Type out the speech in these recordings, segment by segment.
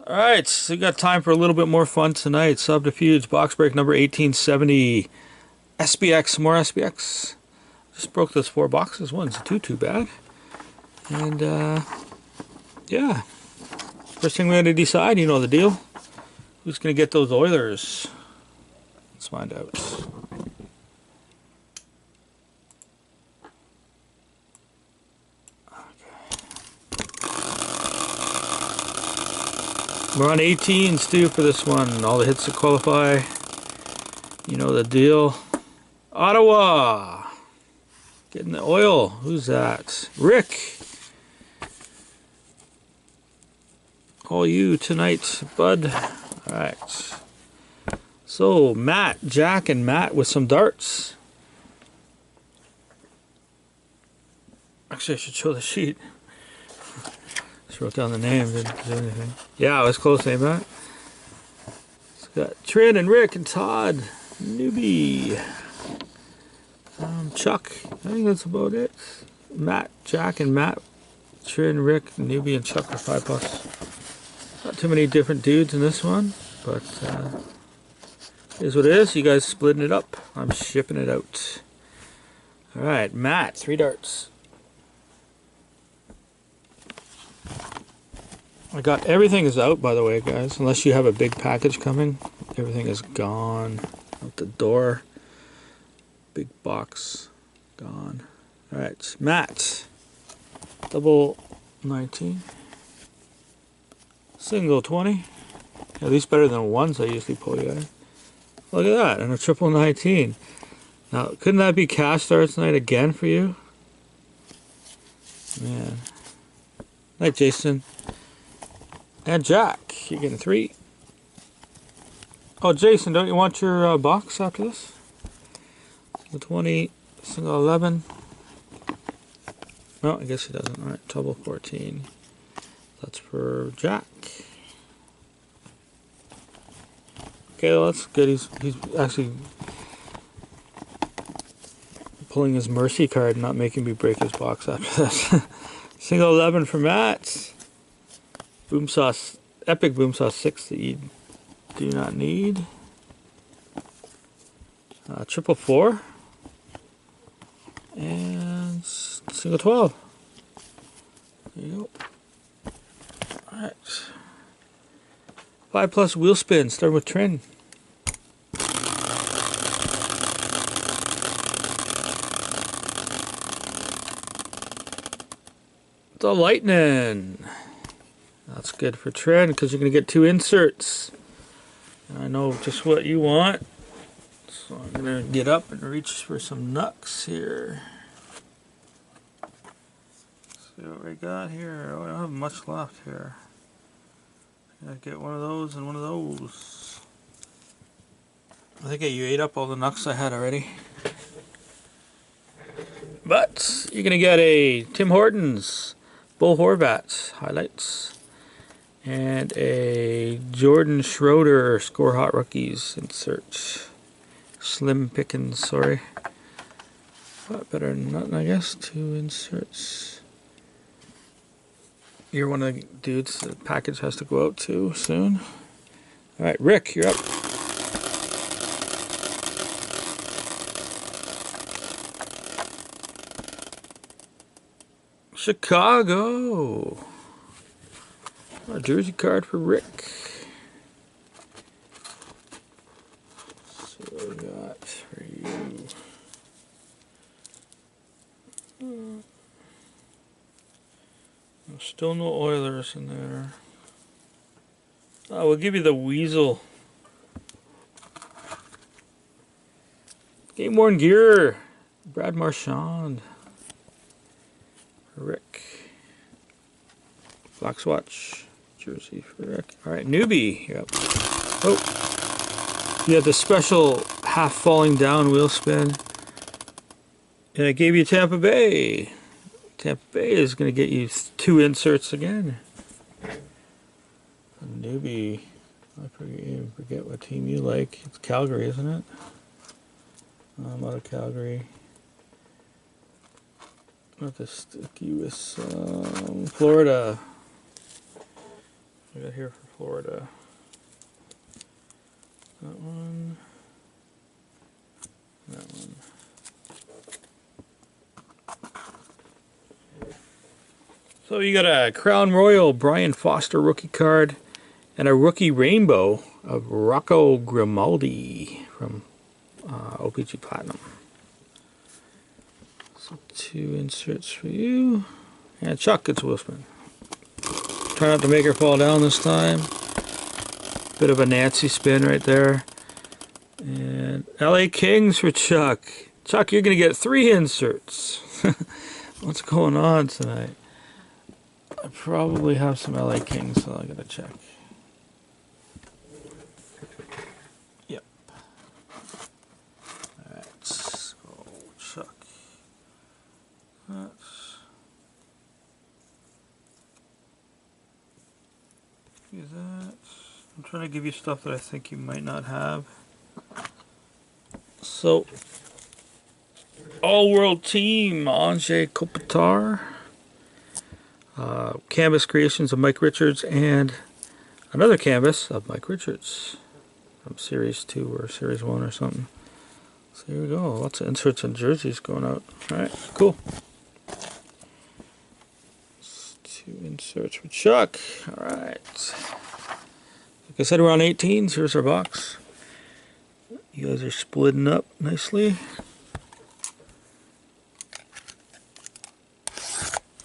Alright, so we got time for a little bit more fun tonight. Subterfuge box break number 1870. SPX, more SPX. Just broke those 4 boxes. One's too bad. And, yeah. First thing we had to decide, you know the deal. Who's going to get those Oilers? Let's find out. We're on 18, Stu, for this one. All the hits to qualify. You know the deal. Ottawa. Getting the oil. Who's that? Rick. All you tonight, bud. Alright. So, Matt, Jack, and Matt with some darts. Actually, I should show the sheet. Just wrote down the name, didn't do anything. Yeah, it was close, eh, Matt? It's got Trin and Rick and Todd. Newbie. Chuck. I think that's about it. Matt, Jack, and Matt. Trin, Rick, Newbie, and Chuck are 5+. Not too many different dudes in this one, but it is what it is. You guys splitting it up. I'm shipping it out. Alright, Matt, 3 darts. I got everything is out, by the way, guys. Unless you have a big package coming, everything is gone out the door. Big box gone. All right, Matt. Double 19. Single 20. At least better than ones I usually pull, guys. Look at that, and a triple 19. Now, couldn't that be cash starts night again for you? Man. Night, Jason. And Jack, you're getting 3. Oh, Jason, don't you want your box after this? The 20, single 11. No, I guess he doesn't. All right, double 14. That's for Jack. Okay, well, that's good. He's actually pulling his mercy card, not making me break his box after this. Single 11 for Matt. Boom sauce, epic boom sauce 6 that you do not need. Triple 4 and single 12. There you go. All right, 5+ wheel spin. Start with Trin. The Lightning. That's good for Trin because you're going to get 2 inserts. And I know just what you want. So I'm going to get up and reach for some Nux here. Let's see what we got here. Oh, I don't have much left here. Gotta get one of those and one of those. I think you ate up all the Nux I had already. But you're going to get a Tim Hortons Bo Horvat highlights. And a Jordan Schroeder Score Hot Rookies insert. Slim pickings, sorry. But better than nothing, I guess. 2 inserts. You're one of the dudes the package has to go out to soon. Alright, Rick, you're up. Chicago. A jersey card for Rick. So what we got for you? There's still no Oilers in there. Oh, we'll give you the Weasel. Game worn gear. Brad Marchand. For Rick. Black Swatch. Jersey for Rick. Alright, Newbie. Yep. Oh. You had the special half falling down wheel spin. And I gave you Tampa Bay. Tampa Bay is going to get you 2 inserts again. A Newbie. I forget what team you like. It's Calgary, isn't it? I'm out of Calgary. I'll have to stick you with Florida. we got here for Florida? That one. That one. So you got a Crown Royal Brian Foster rookie card and a rookie rainbow of Rocco Grimaldi from OPG Platinum. So 2 inserts for you. And Chuck gets Wilson. Try not to make her fall down this time. Bit of a Nancy spin right there. And LA Kings for Chuck. Chuck, you're going to get 3 inserts. What's going on tonight? I probably have some LA Kings, so I got to check. Yep. Alright, so Chuck. That's... Use that. I'm trying to give you stuff that I think you might not have. So, all-world team, Anze Kopitar. Canvas creations of Mike Richards and another canvas of Mike Richards from Series 2 or Series 1 or something. So here we go. Lots of inserts and jerseys going out. Alright, cool. 2 inserts for Chuck. Alright. Like I said, we're on 18s. Here's our box. You guys are splitting up nicely.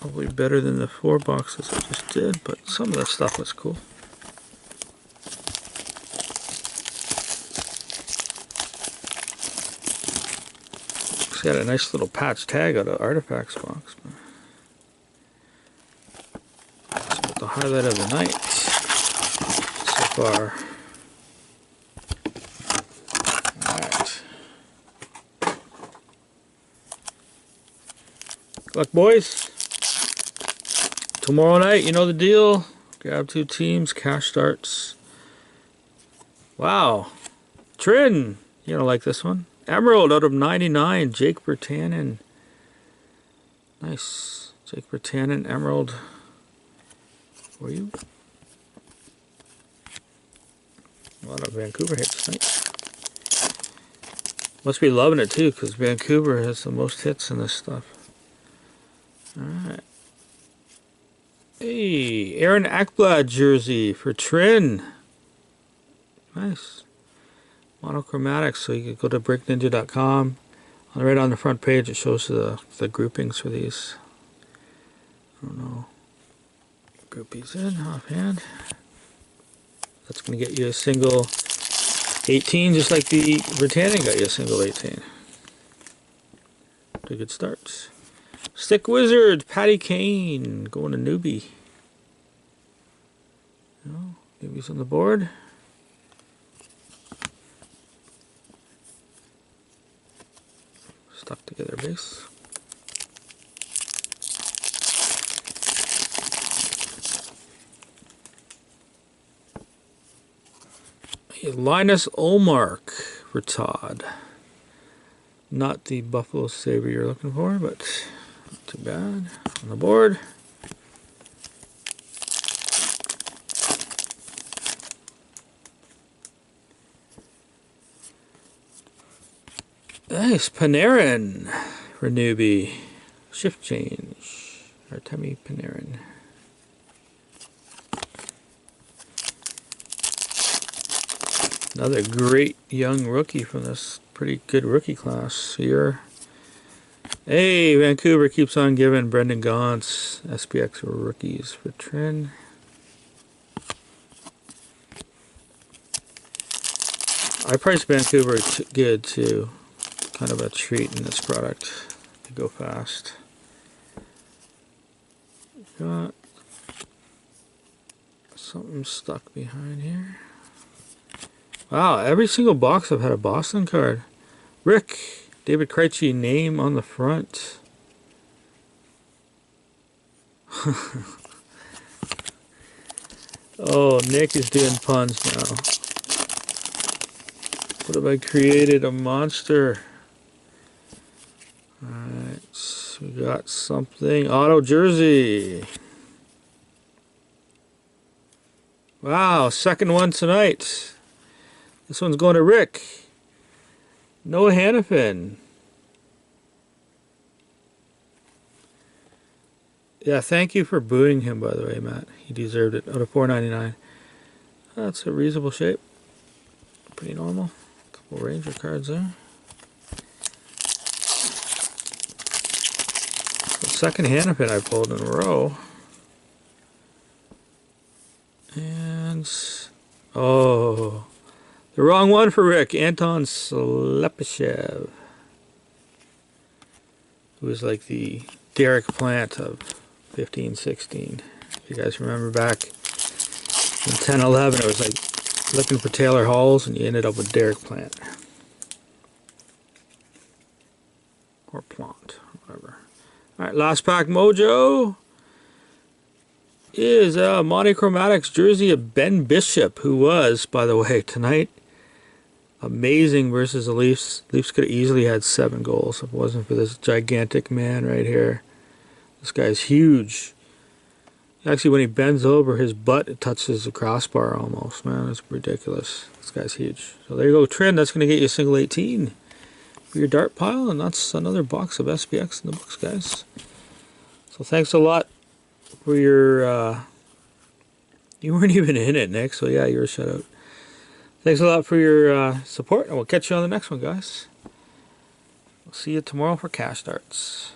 Probably better than the 4 boxes I just did, but some of that stuff was cool. It's got a nice little patch tag out of Artifacts box. That's about the highlight of the night so far. Alright. Good luck, boys. Tomorrow night, you know the deal. Grab 2 teams, cash starts. Wow. Trin, you're gonna like this one. Emerald out of 99, Jake Bertanen. Nice. Jake Bertanen, Emerald. For you. A lot of Vancouver hits tonight. Must be loving it too, because Vancouver has the most hits in this stuff. Alright. Hey, Aaron Ekblad jersey for Trin. Nice. Monochromatics, so you can go to breakninja.com. Right on the front page it shows the groupings for these. I don't know. Group these in offhand. That's going to get you a single 18, just like the Britannia got you a single 18. Two good starts. Stick Wizards, Patty Kane, going to newbie. No, newbies on the board. Stuck together base. Linus Olmark for Todd. Not the Buffalo Sabre you're looking for, but not too bad. On the board. Nice. Panarin for newbie. Shift change. Artemi Panarin. Another great young rookie from this pretty good rookie class here. Hey, Vancouver keeps on giving. Brendan Gaunce, SPX rookies for Trin. I priced Vancouver good too. Kind of a treat in this product to go fast. Got something stuck behind here. Wow, every single box I've had a Boston card. Rick, David Krejci name on the front. Oh, Nick is doing puns now. What have I created? A monster. Alright, we got something. Auto jersey. Wow, second one tonight. This one's going to Rick. Noah Hannafin. Yeah, thank you for booing him, by the way, Matt. He deserved it. Out of 499. That's a reasonable shape. Pretty normal. Couple Ranger cards there. The second Hannafin I pulled in a row. And... oh... the wrong one for Rick. Anton Slepyshev. Who was like the Derek Plant of 15-16. If you guys remember back in 10-11, it was like looking for Taylor Halls and you ended up with Derek Plant. Or Plant, whatever. Alright, last pack mojo is a Monochromatics jersey of Ben Bishop, who was, by the way, tonight amazing versus the Leafs. Leafs could have easily had 7 goals if it wasn't for this gigantic man right here. This guy's huge. Actually, when he bends over, his butt it touches the crossbar almost. Man, it's ridiculous. This guy's huge. So there you go, Trend. That's going to get you a single 18 for your dart pile, and that's another box of SPX in the books, guys. So thanks a lot for your... you weren't even in it, Nick, so yeah, you're a shutout. Thanks a lot for your support, and we'll catch you on the next one, guys. We'll see you tomorrow for cash darts.